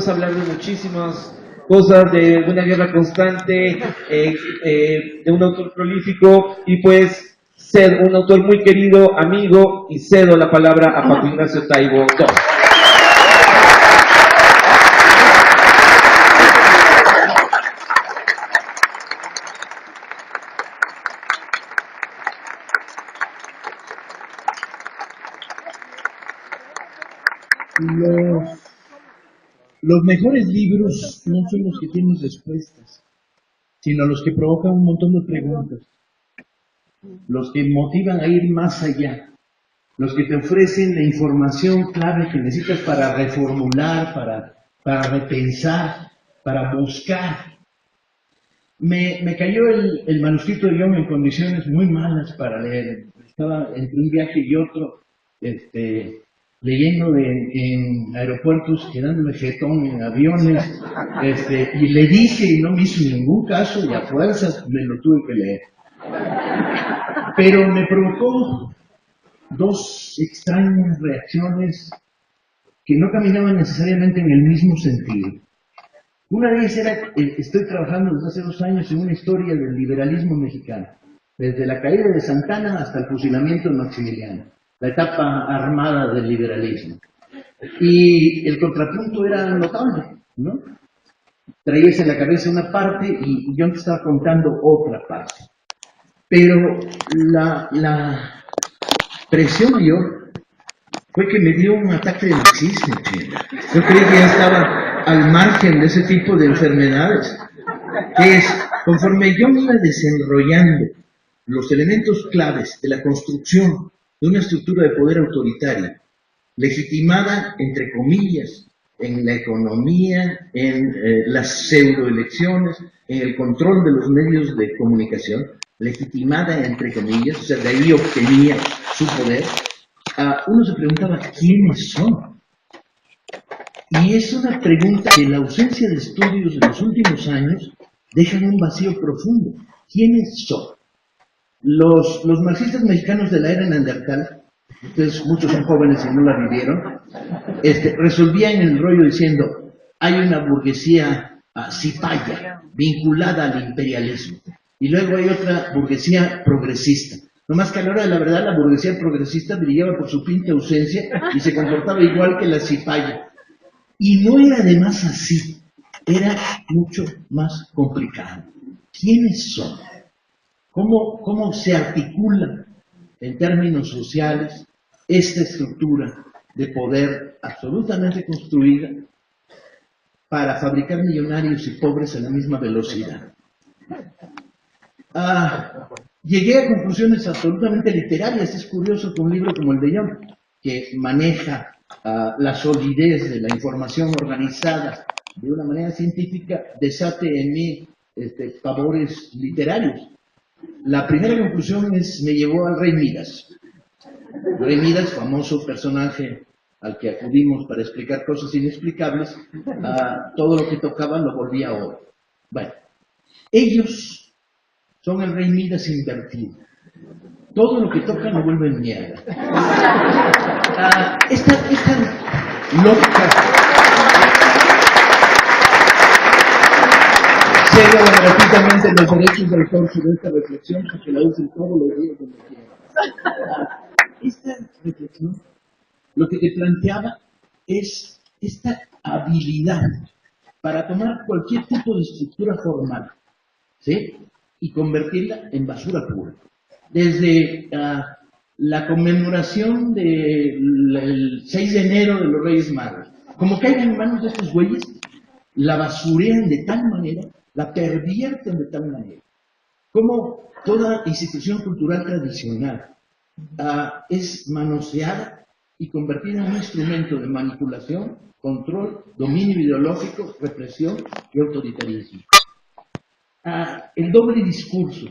podemos hablar de muchísimas cosas, de una guerra constante, de un autor prolífico, y pues cedo, un autor muy querido, amigo, y cedo la palabra a Paco Ignacio Taibo II. Los mejores libros no son los que tienen respuestas, sino los que provocan un montón de preguntas, los que motivan a ir más allá, los que te ofrecen la información clave que necesitas para reformular, para repensar, para buscar. Me cayó el manuscrito de Young en condiciones muy malas para leer. Estaba entre un viaje y otro, leyendo en aeropuertos, quedándome jetón en aviones, y le dije y no me hizo ningún caso y a fuerzas me lo tuve que leer. Pero me provocó dos extrañas reacciones que no caminaban necesariamente en el mismo sentido. Una de ellas era, estoy trabajando desde hace 2 años en una historia del liberalismo mexicano, desde la caída de Santana hasta el fusilamiento de Maximiliano, la etapa armada del liberalismo. Y el contrapunto era notable, ¿no? Traías en la cabeza una parte y yo te estaba contando otra parte. Pero la presión mayor fue que me dio un ataque de marxismo. Yo creí que ya estaba al margen de ese tipo de enfermedades, que es, conforme yo me iba desenrollando los elementos claves de la construcción de una estructura de poder autoritaria, legitimada, entre comillas, en la economía, en las pseudoelecciones, en el control de los medios de comunicación, legitimada, entre comillas, o sea, de ahí obtenía su poder, uno se preguntaba, ¿quiénes son? Y es una pregunta que la ausencia de estudios de los últimos años dejan un vacío profundo. ¿Quiénes son? Los marxistas mexicanos de la era neandertal, ustedes muchos son jóvenes y no la vivieron, resolvían el rollo diciendo, hay una burguesía cipaya, vinculada al imperialismo, y luego hay otra burguesía progresista. No más que a la hora de la verdad, la burguesía progresista brillaba por su pinta ausencia y se comportaba igual que la cipaya. Y no era además así, era mucho más complicado. ¿Quiénes son? ¿Cómo se articula en términos sociales esta estructura de poder absolutamente construida para fabricar millonarios y pobres a la misma velocidad? Llegué a conclusiones absolutamente literarias. Es curioso que un libro como el de Young, que maneja la solidez de la información organizada de una manera científica, desate en mí pavores literarios. La primera conclusión me llevó al Rey Midas. Rey Midas, famoso personaje al que acudimos para explicar cosas inexplicables, todo lo que tocaba lo volvía oro. Bueno, ellos son el Rey Midas invertido. Todo lo que tocan lo vuelven mierda. Esta lógica cede gratuitamente los derechos de autor sobre esta reflexión para que la usen todos los días donde quieran. Esta reflexión lo que te planteaba es esta habilidad para tomar cualquier tipo de estructura formal, ¿sí?, y convertirla en basura pura. Desde la conmemoración del 6 de enero de los Reyes Magos, como caiga en manos de estos güeyes, la basurean de tal manera, la pervierten de tal manera, como toda institución cultural tradicional es manoseada y convertida en un instrumento de manipulación, control, dominio ideológico, represión y autoritarismo. El doble discurso.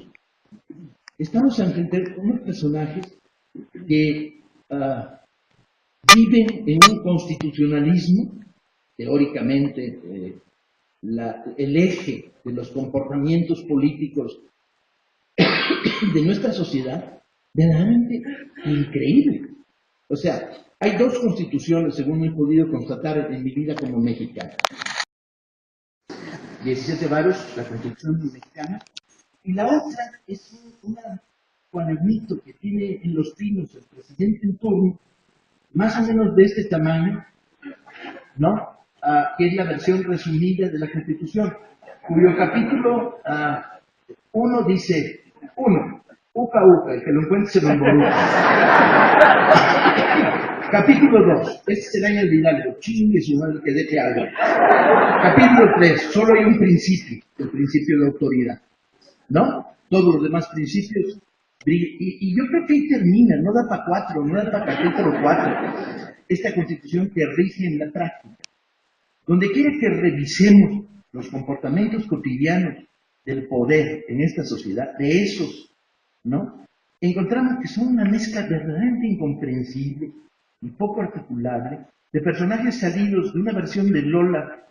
Estamos ante unos personajes que viven en un constitucionalismo, teóricamente el eje de los comportamientos políticos de nuestra sociedad, verdaderamente increíble. O sea, hay dos constituciones, según he podido constatar en mi vida como mexicano. 17 varos, la constitución mexicana, y la otra es un cuadernito que tiene en los pinos el presidente en turno, más o menos de este tamaño, ¿no? Que es la versión resumida de la Constitución, cuyo capítulo 1 dice, 1, uca uca, el que lo encuentre se lo involucra. Capítulo 2, este es el año de Hidalgo, chingue su madre que deje algo. Capítulo 3, solo hay un principio, el principio de autoridad, ¿no? Todos los demás principios, y yo creo que ahí termina, no da para 4, no da para capítulo 4, esta Constitución que rige en la práctica. Donde quiera que revisemos los comportamientos cotidianos del poder en esta sociedad, de esos, ¿no? Encontramos que son una mezcla verdaderamente incomprensible y poco articulable de personajes salidos de una versión de Lola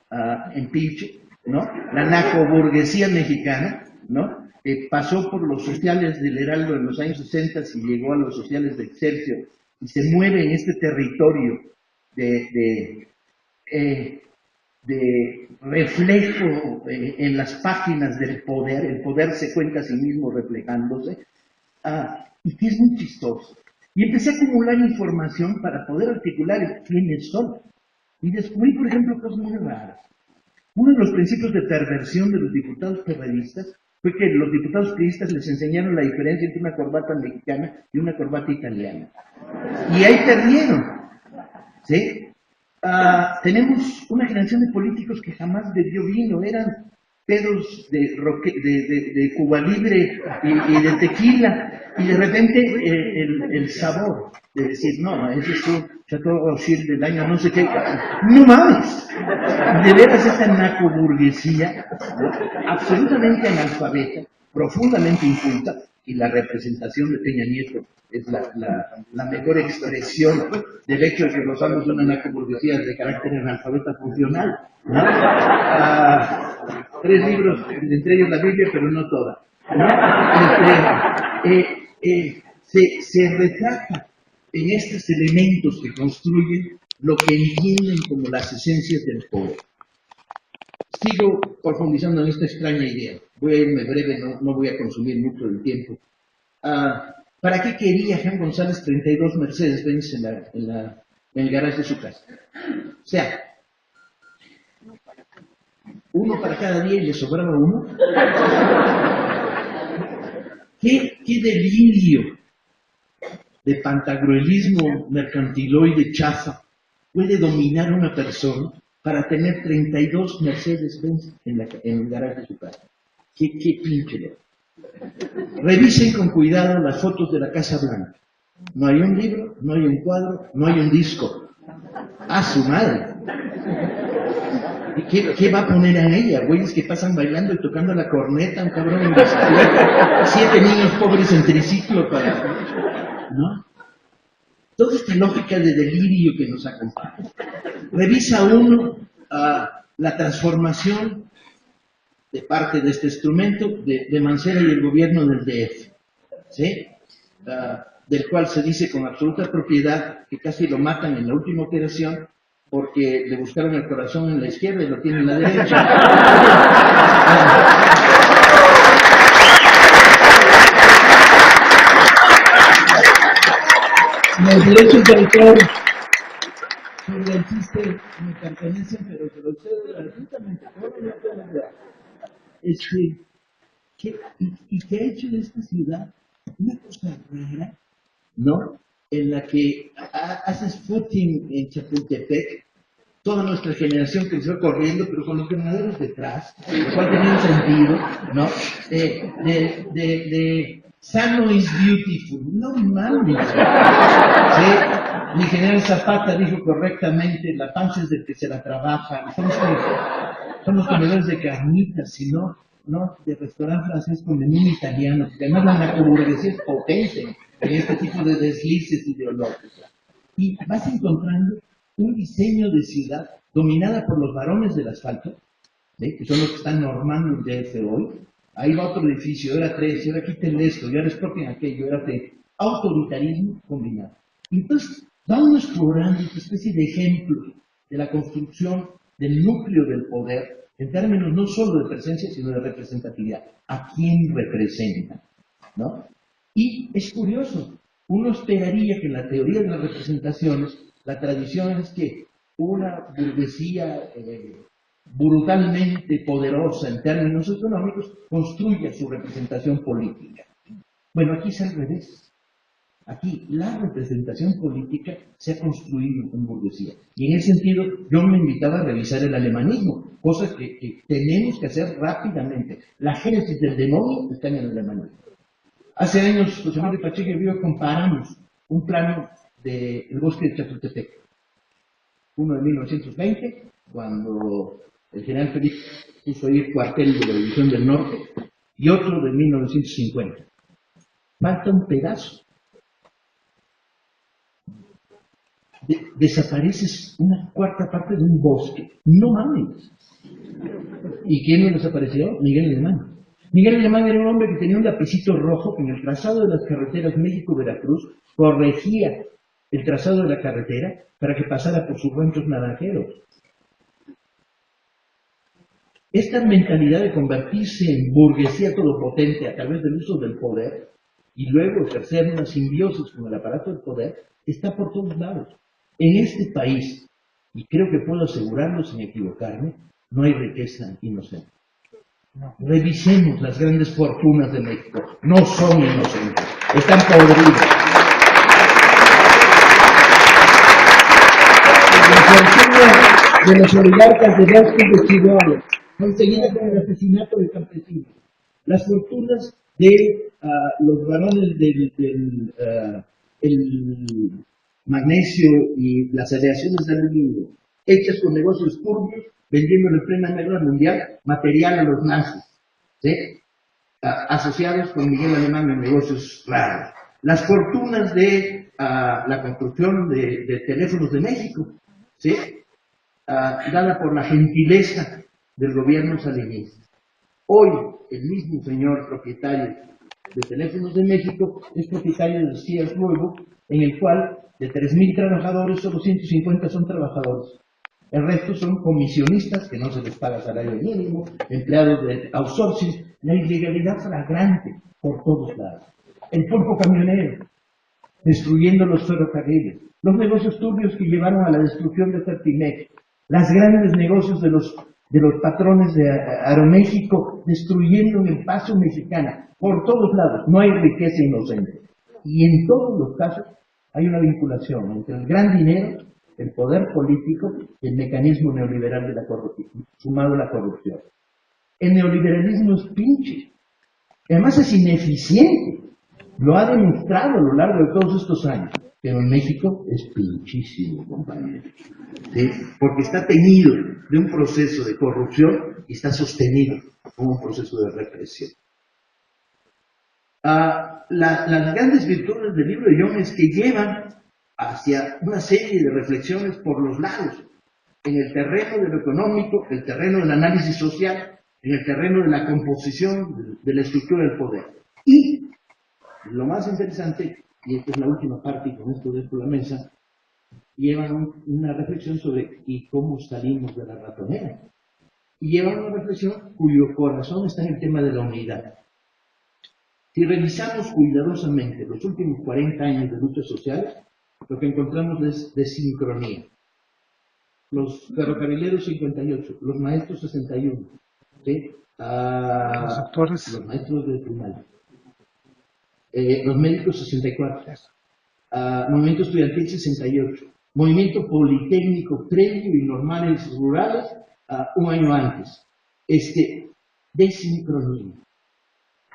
en Pinche, ¿no? La narcoburguesía mexicana, ¿no? Pasó por los sociales del Heraldo en los años 60 y llegó a los sociales de Excelsior y se mueve en este territorio de reflejo en las páginas del poder, el poder se cuenta a sí mismo reflejándose, y que es muy chistoso. Y empecé a acumular información para poder articular quiénes son. Y descubrí, por ejemplo, cosas muy raras. Uno de los principios de perversión de los diputados periodistas fue que los diputados periodistas les enseñaron la diferencia entre una corbata mexicana y una corbata italiana. Y ahí perdieron, ¿sí? Tenemos una generación de políticos que jamás bebió vino, eran pedos de Cuba Libre y de tequila, y de repente el sabor de decir, no, ese es un Chateau Rothschild del año no sé qué, no mames, de veras esta narcoburguesía, ¿no? Absolutamente analfabeta, profundamente inculta, y la representación de Peña Nieto es la mejor expresión del hecho de que gozamos de una narcoburguesía de carácter analfabeta funcional, ¿no? 3 libros, entre ellos la Biblia, pero no toda, ¿no? Se retrata en estos elementos que construyen lo que entienden como las esencias del poder. Sigo profundizando en esta extraña idea. Voy a irme breve, no voy a consumir mucho del tiempo. ¿Para qué quería Jean González 32 Mercedes-Benz en el garaje de su casa? O sea, uno para cada día y le sobraba uno. ¿Qué delirio de pantagruelismo mercantiloide chafa puede dominar a una persona para tener 32 Mercedes-Benz en el garaje de su casa? ¿Qué pinche? Revisen con cuidado las fotos de la Casa Blanca. No hay un libro, no hay un cuadro, no hay un disco. ¡A su madre! ¿Y qué va a poner en ella? Güeyes que pasan bailando y tocando la corneta, un cabrón en bicicleta, 7 niños pobres en triciclo para... ¿no? Toda esta lógica de delirio que nos acompaña. Revisa uno la transformación de parte de este instrumento de Mancera y el gobierno del DF, ¿sí? Del cual se dice con absoluta propiedad que casi lo matan en la última operación porque le buscaron el corazón en la izquierda y lo tienen en la derecha. Los derechos de autor sobre el chiste me pertenecen, pero se los cedo gratuitamente. ¿Y qué ha hecho de esta ciudad una cosa rara, ¿no? En la que haces footing en Chapultepec, toda nuestra generación creció corriendo, pero con los granaderos detrás, lo cual tenía un sentido, ¿no? De sano is beautiful, no mames. ¿Sí? Mi general Zapata dijo correctamente, la panza es del que se la trabaja, somos comedores de carnitas, sino no de restaurante francés con menú italiano, porque además la narcoburguesía es potente en este tipo de deslices ideológicos. Y vas encontrando un diseño de ciudad dominada por los varones del asfalto, ¿sí? Que son los que están normando el DF hoy. Ahí va otro edificio, ahora 3, y ahora quiten esto, y ahora expropian aquello, ahora autoritarismo combinado. Entonces, Vamos explorando esta especie de ejemplo de la construcción del núcleo del poder en términos no solo de presencia, sino de representatividad. ¿A quién representa? ¿No? Y es curioso, uno esperaría que en la teoría de las representaciones, la tradición es que una burguesía brutalmente poderosa en términos económicos construya su representación política. Bueno, aquí es al revés. Aquí la representación política se ha construido en burguesía. Y en ese sentido, yo me invitaba a revisar el alemanismo, cosa que tenemos que hacer rápidamente. La génesis del demonio está en el alemanismo. Hace años, José María Pacheco y yo comparamos un plano del bosque de Chapultepec. Uno de 1920, cuando el general Felipe puso ahí el cuartel de la División del Norte, y otro de 1950. Falta un pedazo. Desapareces una cuarta parte de un bosque. No mames. ¿Y quién no desapareció? Miguel Alemán. Miguel Alemán era un hombre que tenía un lapicito rojo que en el trazado de las carreteras México-Veracruz corregía el trazado de la carretera para que pasara por sus ranchos naranjeros. Esta mentalidad de convertirse en burguesía todopotente a través del uso del poder y luego ejercer una simbiosis con el aparato del poder está por todos lados. En este país, y creo que puedo asegurarlo sin equivocarme, no hay riqueza inocente. Revisemos las grandes fortunas de México. No son inocentes, están podridas. La fortuna de los oligarcas de Bosques de Chihuahua, conseguida con el asesinato del campesino. Las fortunas de los varones del magnesio y las aleaciones de aluminio, hechas con negocios turbios, vendiendo en plena guerra mundial material a los nazis, ¿sí? Asociados con Miguel Alemán en negocios raros. Las fortunas de la construcción de teléfonos de México, ¿sí? Dada por la gentileza del gobierno salinista. Hoy, el mismo señor propietario de Teléfonos de México es propietario del Sears Nuevo, en el cual de 3,000 trabajadores, solo 150 son trabajadores. El resto son comisionistas que no se les paga salario mínimo, empleados de outsourcing, la ilegalidad flagrante por todos lados. El pulpo camionero, destruyendo los ferrocarriles, los negocios turbios que llevaron a la destrucción de Fertimex, los grandes negocios de los patrones de Aeroméxico, destruyendo en el Paso Mexicana, por todos lados. No hay riqueza inocente. Y en todos los casos hay una vinculación entre el gran dinero, el poder político y el mecanismo neoliberal de la corrupción, sumado a la corrupción. El neoliberalismo es pinche. Además es ineficiente. Lo ha demostrado a lo largo de todos estos años. Pero en México es pinchísimo, compañeros. ¿Sí? Porque está teñido de un proceso de corrupción y está sostenido por un proceso de represión. Las grandes virtudes del libro de Young es que llevan hacia una serie de reflexiones por los lados, en el terreno de lo económico, el terreno del análisis social, en el terreno de la composición de la estructura del poder. Y lo más interesante, y esta es la última parte y con esto dejo la mesa, llevan una reflexión sobre ¿y cómo salimos de la ratonera? Y llevan una reflexión cuyo corazón está en el tema de la unidad. Si revisamos cuidadosamente los últimos 40 años de luchas sociales, lo que encontramos es desincronía. Los ferrocarrileros 58, los maestros 61, ¿sí? Los maestros de primaria, los médicos 64, movimiento estudiantil 68, movimiento politécnico previo y normales rurales un año antes. Desincronía.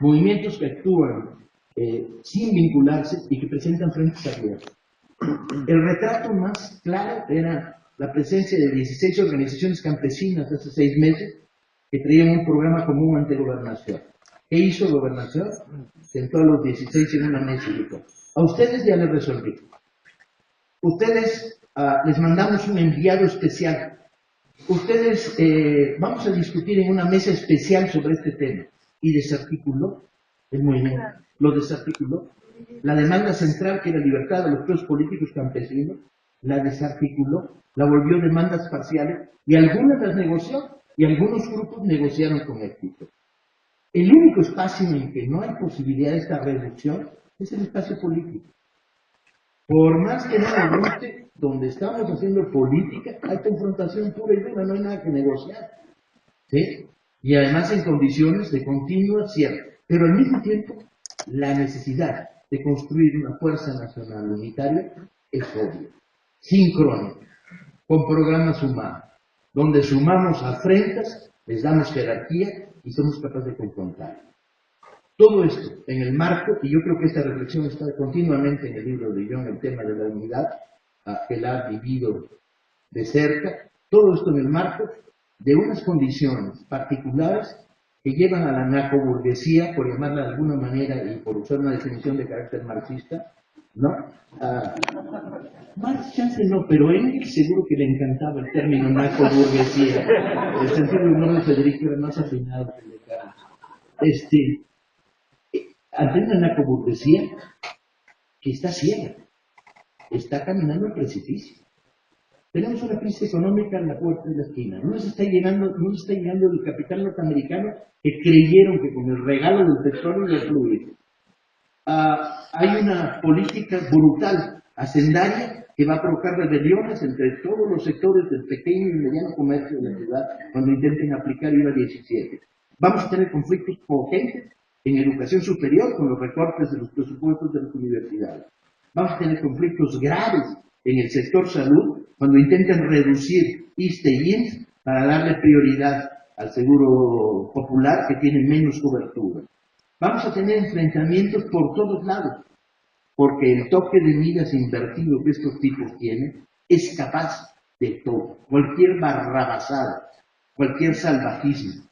Movimientos que actúan sin vincularse y que presentan frentes abiertos. El retrato más claro era la presencia de 16 organizaciones campesinas hace 6 meses que traían un programa común ante Gobernación. ¿Qué hizo Gobernación? Sentó a los 16 en una mesa y dijo: a ustedes ya les resolví. Ustedes les mandamos un enviado especial. Ustedes vamos a discutir en una mesa especial sobre este tema. Y desarticuló el movimiento, lo desarticuló. La demanda central, que era libertad de los presos políticos campesinos, la desarticuló, la volvió demandas parciales y algunas las negoció y algunos grupos negociaron con éxito. El único espacio en el que no hay posibilidad de esta reducción es el espacio político. Por más que no nos guste, donde estamos haciendo política, hay confrontación pura y dura, no hay nada que negociar. ¿Sí? Y además en condiciones de continua cierre. Pero al mismo tiempo, la necesidad de construir una fuerza nacional unitaria es obvia, sincrónica, con programas humanos, donde sumamos afrentas, les damos jerarquía y somos capaces de confrontar. Todo esto en el marco, y yo creo que esta reflexión está continuamente en el libro de John, el tema de la unidad, que la ha vivido de cerca, todo esto en el marco de unas condiciones particulares que llevan a la narcoburguesía, por llamarla de alguna manera y por usar una definición de carácter marxista, ¿no? Marx chance no, pero Engels seguro que le encantaba el término narcoburguesía. El sentido del humor de Federico era más afinado que el de Carlos. Ante una narcoburguesía que está ciega, está caminando al precipicio. Tenemos una crisis económica en la puerta de la esquina. No nos está llegando el capital norteamericano que creyeron que con el regalo del petróleo iba a fluir. Hay una política brutal, hacendaria, que va a provocar rebeliones entre todos los sectores del pequeño y mediano comercio de la ciudad cuando intenten aplicar IVA 17. Vamos a tener conflictos potentes en educación superior con los recortes de los presupuestos de las universidades. Vamos a tener conflictos graves en el sector salud cuando intentan reducir ISSSTE y IMSS para darle prioridad al seguro popular que tiene menos cobertura. Vamos a tener enfrentamientos por todos lados, porque el toque de miras invertido que estos tipos tienen es capaz de todo, cualquier barrabasada, cualquier salvajismo,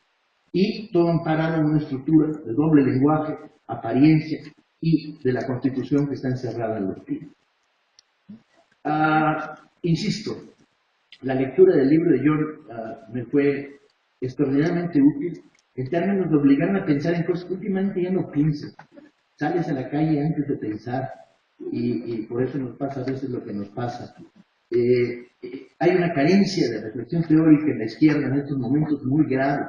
y todo amparado en una estructura de doble lenguaje, apariencia y de la Constitución que está encerrada en los pies. Insisto, la lectura del libro de John me fue extraordinariamente útil en términos de obligarme a pensar en cosas que últimamente ya no pienso. Sales a la calle antes de pensar y por eso nos pasa a veces lo que nos pasa. Hay una carencia de reflexión teórica en la izquierda en estos momentos muy grave.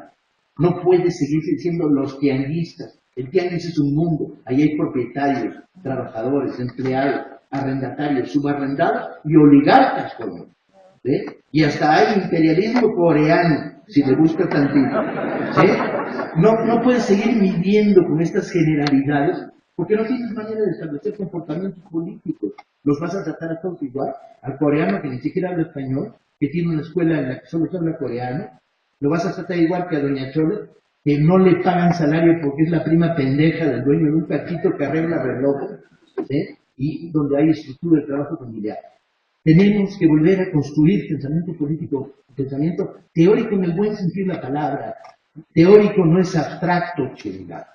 No puede seguir siendo los tianguistas. El tianguis es un mundo. Ahí hay propietarios, trabajadores, empleados, arrendatarios, subarrendados y oligarcas con ¿sí? Y hasta hay imperialismo coreano, si le busca tantito. ¿Sí? No puedes seguir midiendo con estas generalidades porque no tienes manera de establecer comportamientos políticos. Los vas a tratar a todos igual. Al coreano que ni siquiera habla español, que tiene una escuela en la que solo se habla coreano, lo vas a tratar igual que a Doña Chole, que no le pagan salario porque es la prima pendeja del dueño de un cachito que arregla relojes, ¿sí? Y donde hay estructura de trabajo familiar. Tenemos que volver a construir pensamiento político, pensamiento teórico en el buen sentido de la palabra. Teórico no es abstracto, chingada.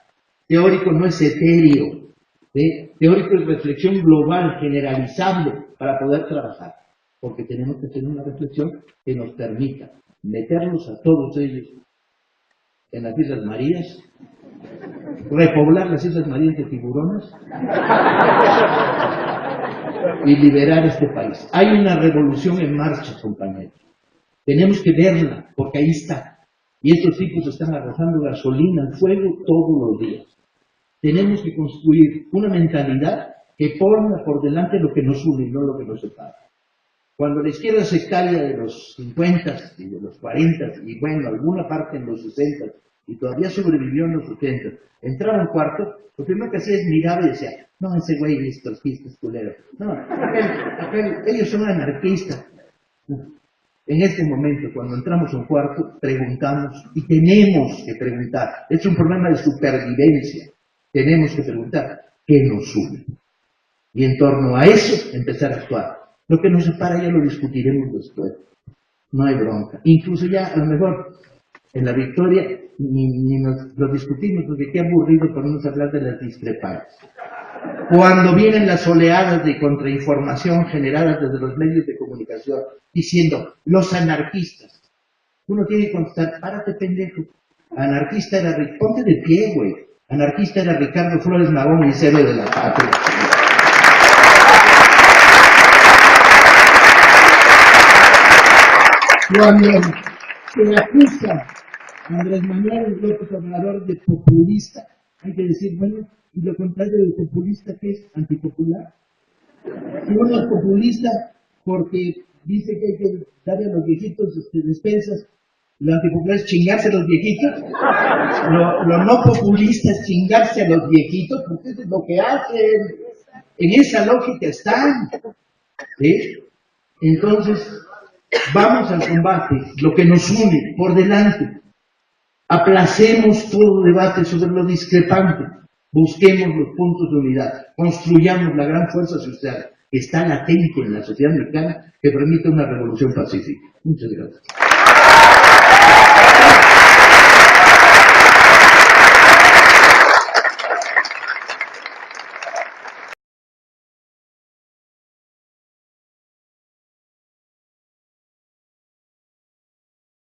Teórico no es etéreo. ¿Sí? Teórico es reflexión global, generalizable, para poder trabajar. Porque tenemos que tener una reflexión que nos permita meternos a todos ellos en las Islas Marías, repoblar las Islas Marías de tiburones y liberar este país. Hay una revolución en marcha, compañeros. Tenemos que verla, porque ahí está. Y estos tipos están arrojando gasolina al fuego todos los días. Tenemos que construir una mentalidad que ponga por delante lo que nos une y no lo que nos separa. Cuando la izquierda sectaria de los 50 y de los 40 y bueno, alguna parte en los 60 y todavía sobrevivió en los 70, entraba a un cuarto, lo primero que hacía es mirar y decía, no, ese güey es trotskista, es culero. No, ellos son anarquistas. En este momento, cuando entramos a un cuarto, preguntamos y tenemos que preguntar. Es un problema de supervivencia. Tenemos que preguntar qué nos une. Y en torno a eso, empezar a actuar. Lo que nos separa ya lo discutiremos después. No hay bronca. Incluso ya, a lo mejor, en la victoria, ni nos lo discutimos, porque qué aburrido ponernos a hablar de las discrepancias. Cuando vienen las oleadas de contrainformación generadas desde los medios de comunicación, diciendo, los anarquistas, uno tiene que contestar, párate pendejo, anarquista era rico, ponte de pie, güey, Anarquista era Ricardo Flores Magón, el héroe de la patria. Cuando se acusa a Andrés Manuel López Obrador de populista, hay que decir, bueno, y lo contrario de populista, ¿qué es? Antipopular. Si uno es populista porque dice que hay que darle a los viejitos despensas, lo antipopular es chingarse a los viejitos, lo no populista es chingarse a los viejitos, porque eso es lo que hacen, en esa lógica están. ¿Sí? Entonces, vamos al combate, lo que nos une por delante. Aplacemos todo debate sobre lo discrepante. Busquemos los puntos de unidad. Construyamos la gran fuerza social que está latente en la sociedad mexicana que permite una revolución pacífica. Muchas gracias.